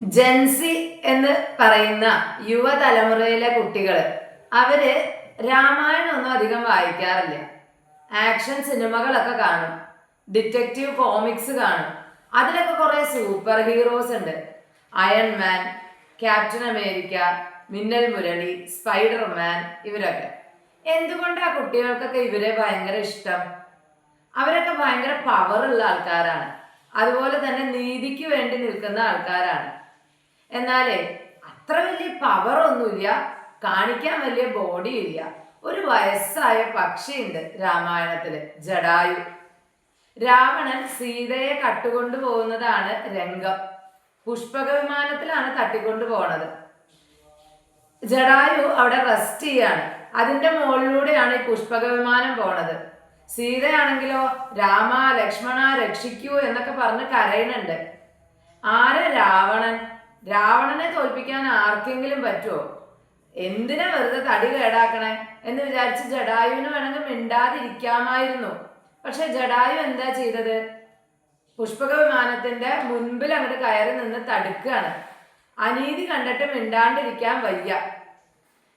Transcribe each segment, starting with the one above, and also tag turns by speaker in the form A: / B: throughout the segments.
A: ജെൻസി എന്ന് പറയുന്ന യുവതലമുറയിലെ കുട്ടികൾ അവര് രാമായണം ഒന്നും അധികം വായിക്കാറില്ല. ആക്ഷൻ സിനിമകളൊക്കെ കാണും, ഡിറ്റക്റ്റീവ് കോമിക്സ് കാണും. അതിലൊക്കെ കുറെ സൂപ്പർ ഹീറോസ് ഉണ്ട്. Iron Man, captain America, Minnal Murali, Spiderman, ഇവരൊക്കെ. എന്തുകൊണ്ടാ കുട്ടികൾക്കൊക്കെ ഇവരെ ഭയങ്കര ഇഷ്ടം? അവരൊക്കെ ഭയങ്കര പവറുള്ള ആൾക്കാരാണ്, അതുപോലെ തന്നെ നീതിക്ക് വേണ്ടി നിൽക്കുന്ന ആൾക്കാരാണ്. എന്നാലേ അത്ര വലിയ പവർ ഒന്നുമില്ല, കാണിക്കാൻ വലിയ ബോഡി ഇല്ല. ഒരു വയസ്സായ പക്ഷിയുണ്ട് രാമായണത്തില്, ജടായു. രാവണൻ സീതയെ കട്ടുകൊണ്ടു പോകുന്നതാണ് രംഗം. പുഷ്പക വിമാനത്തിലാണ് തട്ടിക്കൊണ്ടു പോണത്. ജടായു അവിടെ റെസ്റ്റ് ചെയ്യാണ്. അതിന്റെ മുകളിലൂടെയാണ് ഈ പുഷ്പക വിമാനം പോണത്. സീതയാണെങ്കിലോ രാമ ലക്ഷ്മണ രക്ഷിക്കൂ എന്നൊക്കെ പറഞ്ഞ് കരയുന്നുണ്ട്. ആരെ? രാവണൻ. രാവണനെ തോൽപ്പിക്കാൻ ആർക്കെങ്കിലും പറ്റുമോ? എന്തിനാ വെറുതെ തടി കേടാക്കണേ എന്ന് വിചാരിച്ച് ജടായുവിന് വേണമെങ്കിൽ മിണ്ടാതിരിക്കാമായിരുന്നു. പക്ഷെ ജടായു എന്താ ചെയ്തത്? പുഷ്പക വിമാനത്തിന്റെ മുൻപിൽ അങ്ങോട്ട് കയറി നിന്ന് തടുക്കുകയാണ്. അനീതി കണ്ടിട്ട് മിണ്ടാണ്ടിരിക്കാൻ വയ്യ.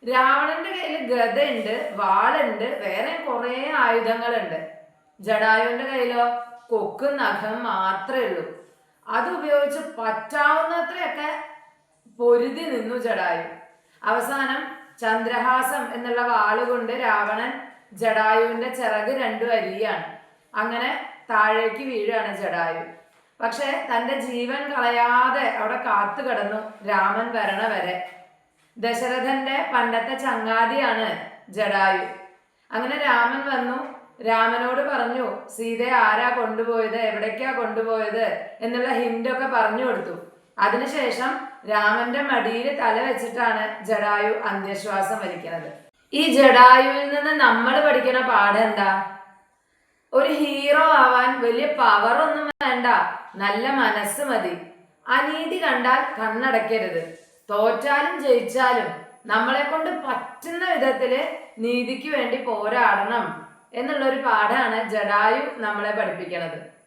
A: രാവണന്റെ കയ്യിൽ ഗദയുണ്ട്, വാളുണ്ട്, വേറെ കുറെ ആയുധങ്ങളുണ്ട്. ജടായുവിന്റെ കയ്യിലോ കൊക്കും നഖം മാത്രമേ ഉള്ളൂ. അത് ഉപയോഗിച്ച് പറ്റാവുന്നത്രയൊക്കെ പൊരുതി നിന്നു ജടായു. അവസാനം ചന്ദ്രഹാസം എന്നുള്ള വാളുകൊണ്ട് രാവണൻ ജടായുവിന്റെ ചിറക് രണ്ടു അരിയാണ്. അങ്ങനെ താഴേക്ക് വീഴാണ് ജടായു. പക്ഷെ തന്റെ ജീവൻ കളയാതെ അവിടെ കാത്തു കിടന്നു രാമൻ വരണ വരെ. ദശരഥന്റെ പണ്ടത്തെ ചങ്ങാതിയാണ് ജടായു. അങ്ങനെ രാമൻ വന്നു, രാമനോട് പറഞ്ഞു സീതയെ ആരാ കൊണ്ടുപോയത്, എവിടേക്കാ കൊണ്ടുപോയത് എന്നുള്ള ഹിന്റൊക്കെ പറഞ്ഞു കൊടുത്തു. അതിനുശേഷം രാമന്റെ മടിയിൽ തല വെച്ചിട്ടാണ് ജടായു അന്ത്യശ്വാസം വലിക്കുന്നത്. ഈ ജടായുവിൽ നിന്ന് നമ്മൾ പഠിക്കുന്ന പാഠം എന്താ? ഒരു ഹീറോ ആവാൻ വലിയ പവർ ഒന്നും വേണ്ട, നല്ല മനസ്സ് മതി. അനീതി കണ്ടാൽ കണ്ണടയ്ക്കരുത്. തോറ്റാലും ജയിച്ചാലും നമ്മളെ കൊണ്ട് പറ്റുന്ന വിധത്തില് നീതിക്ക് വേണ്ടി പോരാടണം എന്നുള്ളൊരു പാഠമാണ് ജടായു നമ്മളെ പഠിപ്പിക്കുന്നത്.